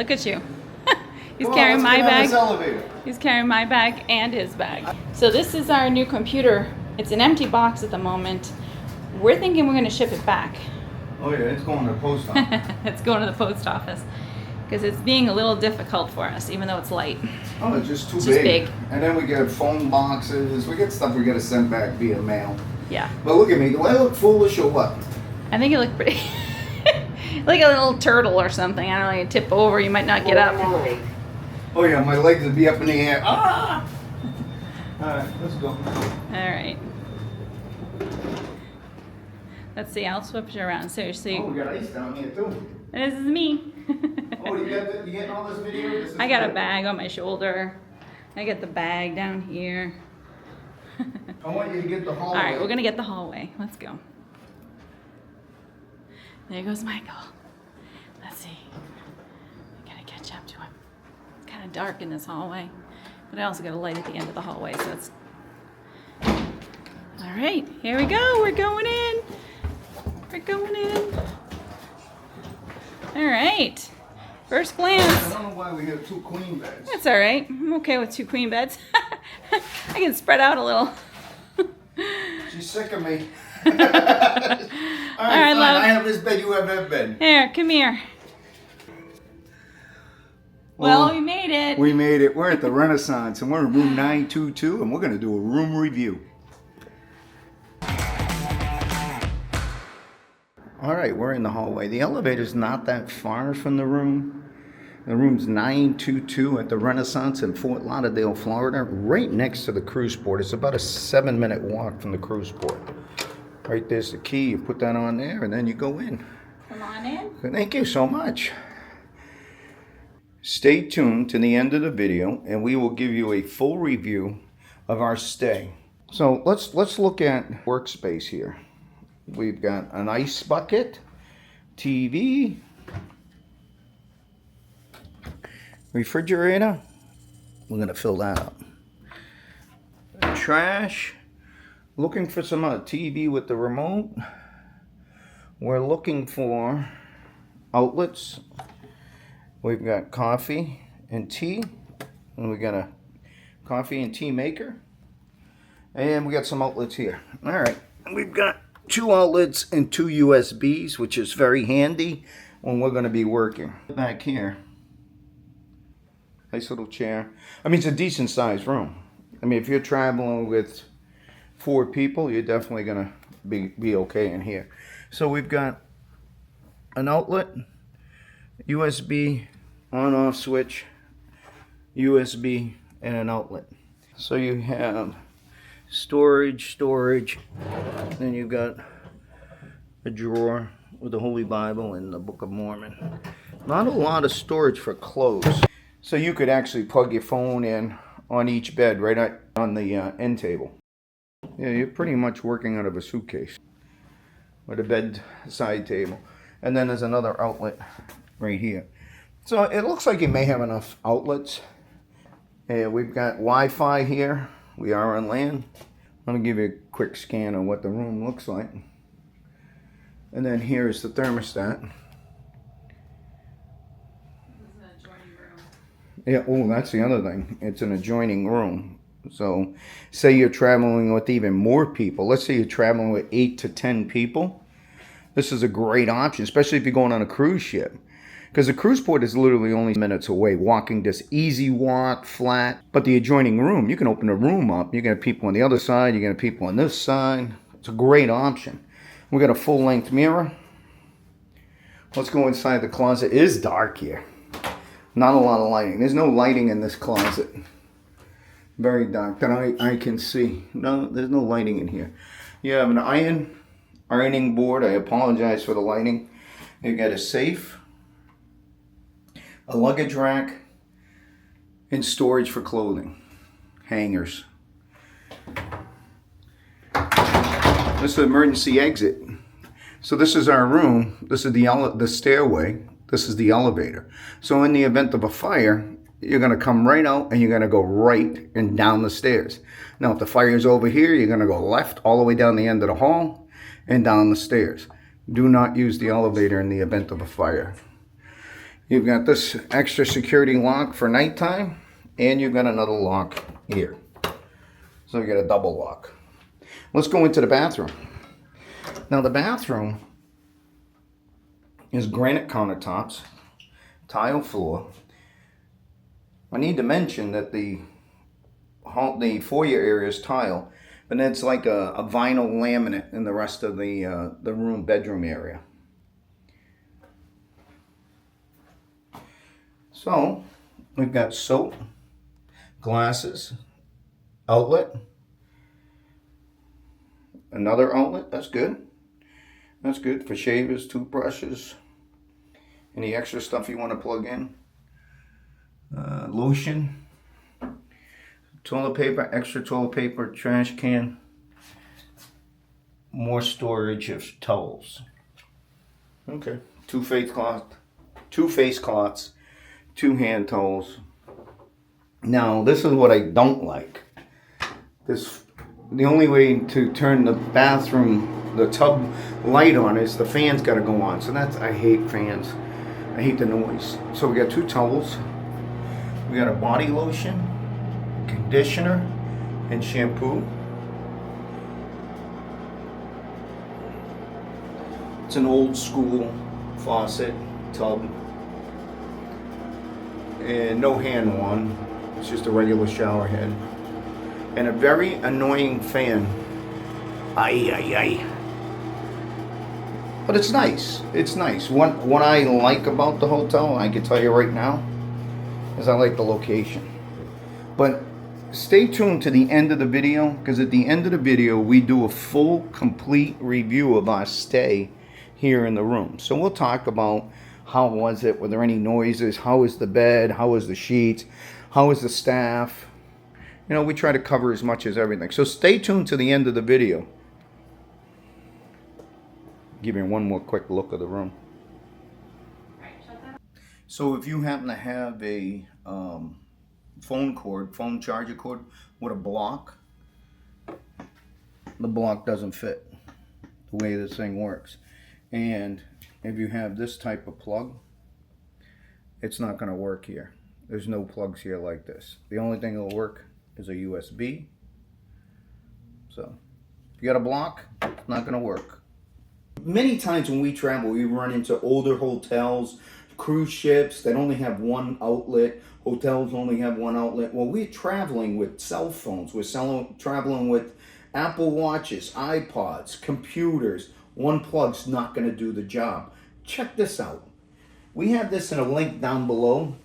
look at you. He's carrying my bag. This elevator. He's carrying my bag and his bag. So this is our new computer. It's an empty box at the moment. We're thinking we're going to ship it back. Oh yeah, it's going to the post office. It's going to the post office because it's being a little difficult for us, even though it's light. Oh, it's just too It's big. just big. And then we get phone boxes. We get stuff we got to send back via mail. Yeah. But look at me. Do I look foolish or what? I think you look pretty. Like a little turtle or something. I don't know, you tip over, you might not get up. Oh yeah, my legs would be up in the air. Ah! Alright, let's go. Alright. Let's see, I'll switch you around. Seriously. Oh, we got ice down here too. This is me. Oh, you getting all this video? This is I got a good. bag on my shoulder. I got the bag down here. I want you to get the hallway. Alright, we're gonna get the hallway. Let's go. There goes Michael. Let's see. I gotta catch up to him. It's kind of dark in this hallway, but I also got a light at the end of the hallway, so it's. All right, here we go. We're going in. We're going in. All right. First glance. I don't know why we have 2 queen beds. That's all right. I'm okay with 2 queen beds. I can spread out a little. She's sick of me. All right, fine. love. I have this bed, you have that bed. Here, come here. Well, we made it. We made it. We're at the Renaissance, and we're in room 922, and we're going to do a room review. All right, we're in the hallway. The elevator's not that far from the room. The room's 922 at the Renaissance in Fort Lauderdale, Florida, right next to the cruise port. It's about a 7-minute walk from the cruise port. Right there's the key. You put that on there, and then you go in. Come on in. Thank you so much. Stay tuned to the end of the video, and we will give you a full review of our stay. So let's look at workspace here. We've got an ice bucket, TV, refrigerator. We're gonna fill that up. Trash. Looking for some TV with the remote. We're looking for outlets. We've got coffee and tea, and we got a coffee and tea maker, and we got some outlets here. All right, we've got 2 outlets and 2 USBs, which is very handy when we're going to be working. Back here, nice little chair. I mean, it's a decent sized room. I mean, if you're traveling with 4 people, you're definitely going to be okay in here. So we've got an outlet, USB on-off switch, USB, and an outlet. So you have storage, then you've got a drawer with the Holy Bible and the Book of Mormon. Not a lot of storage for clothes. So you could actually plug your phone in on each bed right on the end table. Yeah, you're pretty much working out of a suitcase with a bedside table. And then there's another outlet right here. So it looks like you may have enough outlets. We've got Wi-Fi here. We are on land. Let me give you a quick scan of what the room looks like. And then here is the thermostat. This is an adjoining room. Yeah, oh, that's the other thing. It's an adjoining room. So say you're traveling with even more people. Let's say you're traveling with 8 to 10 people. This is a great option, especially if you're going on a cruise ship. Because the cruise port is literally only minutes away, walking this easy walk, flat. But the adjoining room, you can open the room up. You can have people on the other side. You can have people on this side. It's a great option. We got a full-length mirror. Let's go inside the closet. It is dark here. Not a lot of lighting. There's no lighting in this closet. Very dark that I can see. No, there's no lighting in here. You have an ironing board. I apologize for the lighting. You got a safe, a luggage rack, and storage for clothing. Hangers. This is the emergency exit. So this is our room. This is the stairway. This is the elevator. So in the event of a fire, you're going to come right out and you're going to go right and down the stairs. Now, if the fire is over here, you're going to go left all the way down the end of the hall and down the stairs. Do not use the elevator in the event of a fire. You've got this extra security lock for nighttime, and you've got another lock here. So you got a double lock. Let's go into the bathroom. Now the bathroom is granite countertops, tile floor. I need to mention that the foyer area is tile, but then it's like a vinyl laminate in the rest of the bedroom area. So we've got soap, glasses, outlet, another outlet. That's good. That's good for shavers, toothbrushes, any extra stuff you want to plug in. Lotion, toilet paper, extra toilet paper, trash can, more storage of towels. Okay, two face cloths, two hand towels. Now this is what I don't like. The only way to turn the bathroom, the tub light on is the fan's got to go on. So I hate fans. I hate the noise. So we got two towels. We got a body lotion, conditioner, and shampoo. It's an old school faucet tub. And no hand one. It's just a regular shower head. And a very annoying fan. But it's nice. It's nice. What I like about the hotel, I can tell you right now, is I like the location. But stay tuned to the end of the video, because at the end of the video we do a full, complete review of our stay here in the room. So we'll talk about how was it, were there any noises, how is the bed, how is the sheets, how is the staff. You know, we try to cover as much as everything. So stay tuned to the end of the video. Give you one more quick look of the room. So if you happen to have a phone charger cord with a block, the block doesn't fit the way this thing works. And if you have this type of plug, it's not going to work here. There's no plugs here like this. The only thing that will work is a USB. So if you got a block, it's not going to work. Many times when we travel, we run into older hotels, cruise ships that only have one outlet. Hotels only have one outlet. Well, we're traveling with cell phones. We're traveling with Apple Watches, iPods, computers. One plug's not going to do the job. Check this out. We have this in a link down below.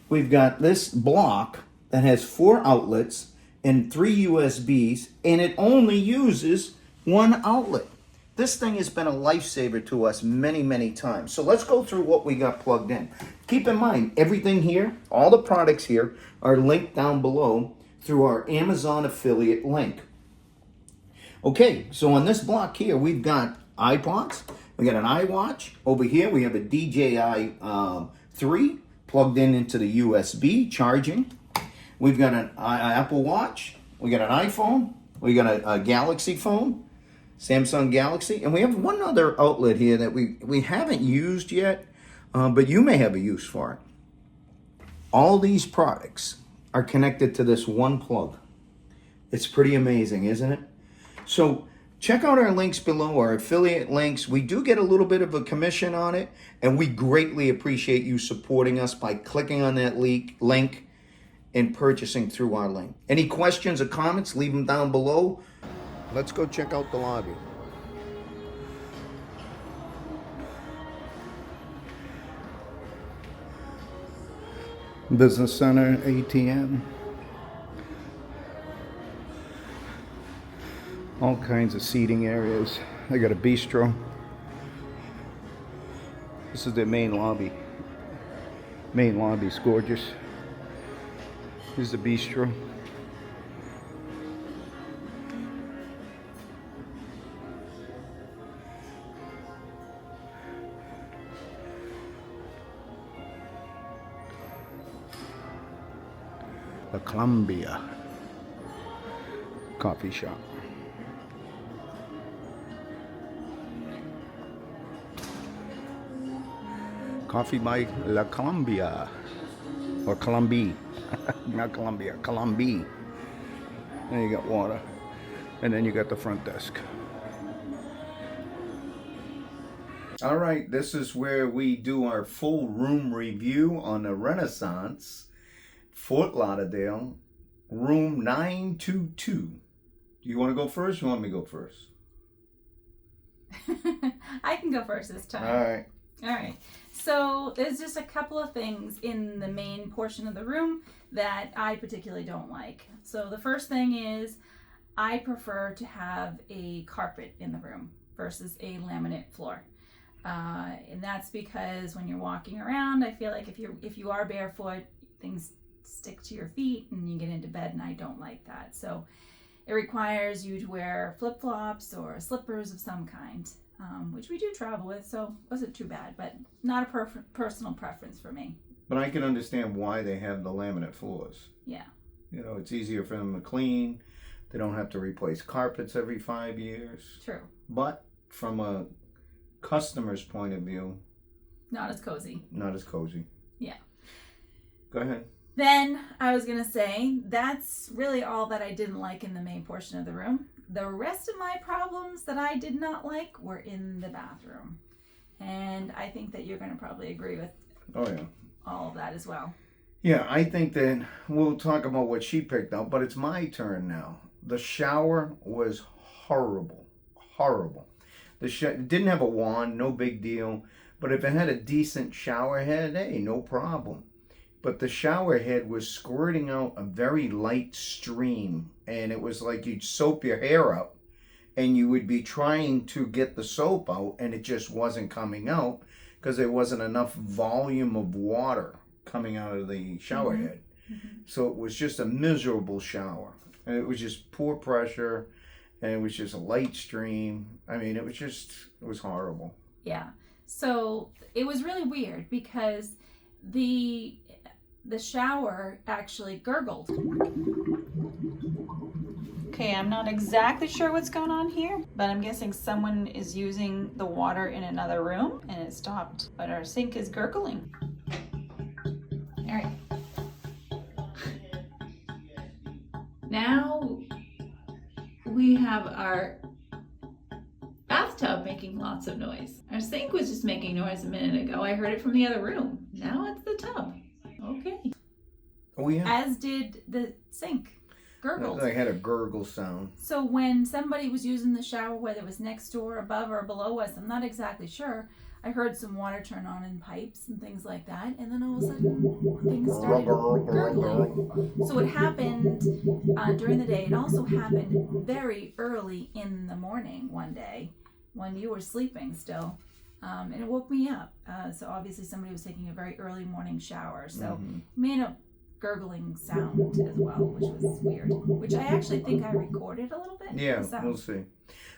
We've got this block that has 4 outlets and 3 USBs, and it only uses one outlet. This thing has been a lifesaver to us many, many times. So let's go through what we got plugged in. Keep in mind, everything here, all the products here are linked down below through our Amazon affiliate link. Okay, so on this block here, we've got iPods, we got an iWatch. Over here, we have a DJI 3 plugged into the USB, charging. We've got an Apple Watch, we got an iPhone, we got a Galaxy phone, Samsung Galaxy, and we have one other outlet here that we haven't used yet, but you may have a use for it. All these products are connected to this one plug. It's pretty amazing, isn't it? So check out our links below, our affiliate links. We do get a little bit of a commission on it, and we greatly appreciate you supporting us by clicking on that link and purchasing through our link. Any questions or comments, leave them down below. Let's go check out the lobby. Business center, ATM. All kinds of seating areas. They got a bistro. This is the main lobby. Main lobby's gorgeous. Here's the bistro. The Columbia coffee shop. Coffee by La Columbia. Or Columbia. Not Columbia, Columbia. Then you got water. And then you got the front desk. All right, this is where we do our full room review on the Renaissance Fort Lauderdale Room 922. Do you want to go first or you want me to go first? I can go first this time. All right. So there's just a couple of things in the main portion of the room that I particularly don't like. So the first thing is I prefer to have a carpet in the room versus a laminate floor. And that's because when you're walking around, I feel like if you are barefoot, things stick to your feet and you get into bed, and I don't like that. So it requires you to wear flip-flops or slippers of some kind, which we do travel with, so it wasn't too bad, but not a personal preference for me. But I can understand why they have the laminate floors. Yeah. You know, it's easier for them to clean. They don't have to replace carpets every 5 years. True. But from a customer's point of view, not as cozy. Not as cozy. Yeah. Go ahead. Then I was going to say that's really all that I didn't like in the main portion of the room. The rest of my problems that I did not like were in the bathroom. And I think that you're going to probably agree with all of that as well. Yeah, I think that we'll talk about what she picked out, but it's my turn now. The shower was horrible. Horrible. It didn't have a wand, no big deal. But if it had a decent shower head, hey, no problem. But the shower head was squirting out a very light stream. And it was like you'd soap your hair up and you would be trying to get the soap out and it just wasn't coming out because there wasn't enough volume of water coming out of the shower head. Mm-hmm. So it was just a miserable shower. And it was just poor pressure and it was just a light stream. I mean, it was horrible. Yeah. So it was really weird because the shower actually gurgled. Okay, I'm not exactly sure what's going on here, but I'm guessing someone is using the water in another room and it stopped, but our sink is gurgling. All right. Now we have our bathtub making lots of noise. Our sink was just making noise a minute ago. I heard it from the other room. Now it's the tub. Okay. Oh, yeah. As did the sink. Gurgled. I had a gurgle sound. So when somebody was using the shower, whether it was next door, above, or below us, I'm not exactly sure, I heard some water turn on in pipes and things like that. And then all of a sudden, things started gurgling. So it happened during the day. It also happened very early in the morning one day when you were sleeping still. And it woke me up. So obviously somebody was taking a very early morning shower. So it made a gurgling sound as well, which was weird. Which I actually think I recorded a little bit. Yeah, we'll see.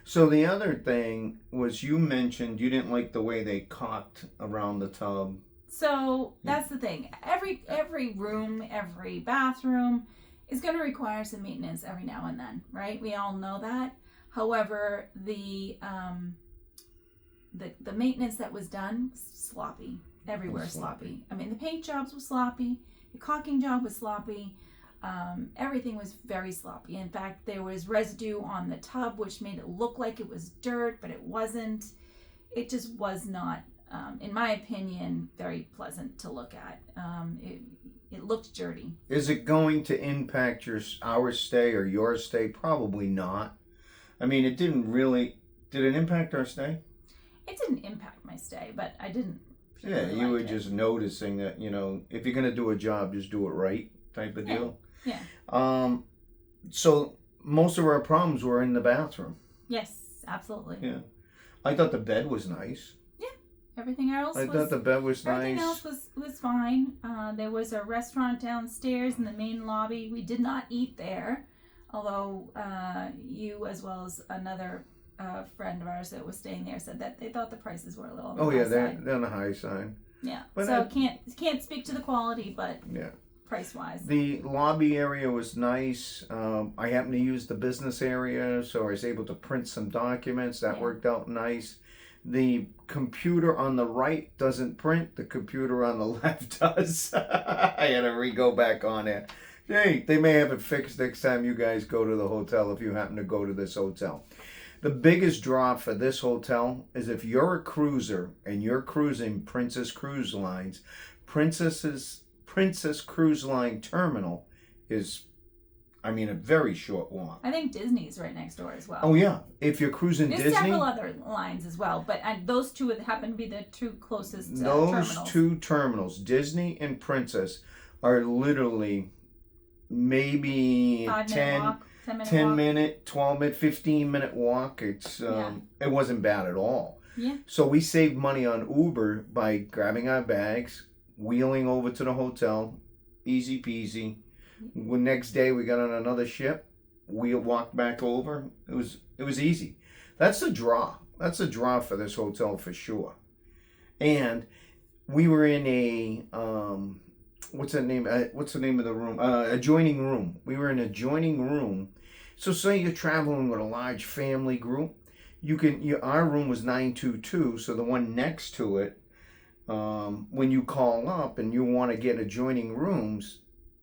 So the other thing was you mentioned you didn't like the way they caulked around the tub. So that's the thing. Every room, every bathroom is going to require some maintenance every now and then, right? We all know that. However, the maintenance that was done, sloppy. Everywhere sloppy. I mean, the paint jobs were sloppy. The caulking job was sloppy. Everything was very sloppy. In fact, there was residue on the tub, which made it look like it was dirt, but it wasn't. It just was not, in my opinion, very pleasant to look at. It looked dirty. Is it going to impact our stay or your stay? Probably not. I mean, it didn't really. Did it impact our stay? It didn't impact my stay, but I didn't. Yeah, you were just noticing that, if you're going to do a job, just do it right type of deal. Yeah. So most of our problems were in the bathroom. Yes, absolutely. Yeah. I thought the bed was nice. Yeah. Everything else thought the bed was nice. Everything else was fine. There was a restaurant downstairs in the main lobby. We did not eat there, although you as well as another friend of ours that was staying there said that they thought the prices were a little on the high side. They're on the high side. Yeah. But so can't speak to the quality, but yeah, price wise. The lobby area was nice. I happened to use the business area, so I was able to print some documents. That worked out nice. The computer on the right doesn't print. The computer on the left does. I had to go back on it. Hey, they may have it fixed next time you guys go to the hotel if you happen to go to this hotel. The biggest draw for this hotel is if you're a cruiser and you're cruising Princess Cruise Lines, Princess Cruise Line Terminal is, I mean, a very short walk. I think Disney's right next door as well. Oh yeah, if you're cruising There's Disney. several other lines as well, but those two happen to be the two closest Those terminals. two terminals, Disney and Princess, are literally maybe 5-minute walk, 10-minute 10 walk. minute, 12 minute, 15-minute walk. It's It wasn't bad at all. Yeah. So we saved money on Uber by grabbing our bags, wheeling over to the hotel, easy peasy. The next day we got on another ship. We walked back over. It was easy. That's a draw. That's a draw for this hotel for sure. And we were in a what's the name of the room? Adjoining room. We were in an adjoining room. So say you're traveling with a large family group, our room was 922, so the one next to it, when you call up and you want to get adjoining rooms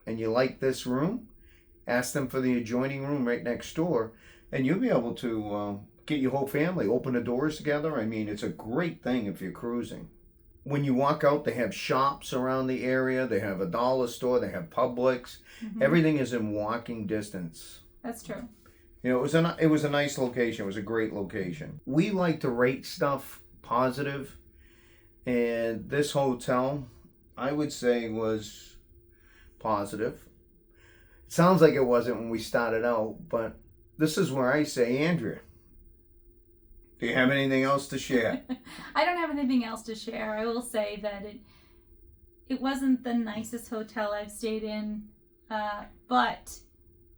and you like this room, ask them for the adjoining room right next door, and you'll be able to get your whole family, open the doors together. I mean, it's a great thing if you're cruising. When you walk out, they have shops around the area. They have a dollar store. They have Publix. Mm-hmm. Everything is in walking distance. That's true. You know, it was a nice location. It was a great location. We like to rate stuff positive, and this hotel, I would say, was positive. It sounds like it wasn't when we started out, but this is where I say, Andrea, do you have anything else to share? I don't have anything else to share. I will say that it wasn't the nicest hotel I've stayed in, but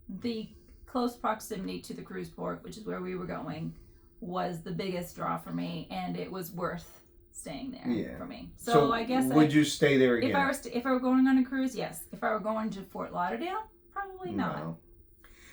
the close proximity to the cruise port, which is where we were going, was the biggest draw for me, and it was worth staying there for me. So I guess would you stay there again? If I were going on a cruise, yes. If I were going to Fort Lauderdale, probably not. No.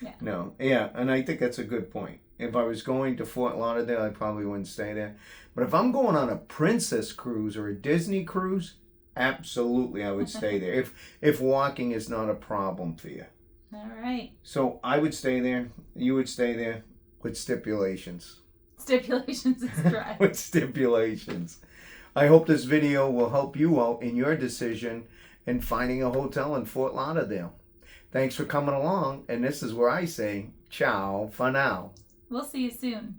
Yeah. No. Yeah, and I think that's a good point. If I was going to Fort Lauderdale, I probably wouldn't stay there. But if I'm going on a Princess cruise or a Disney cruise, absolutely I would stay there. If walking is not a problem for you. All right. So I would stay there. You would stay there with stipulations. Stipulations is correct. With stipulations. I hope this video will help you out in your decision in finding a hotel in Fort Lauderdale. Thanks for coming along, and this is where I say ciao for now. We'll see you soon.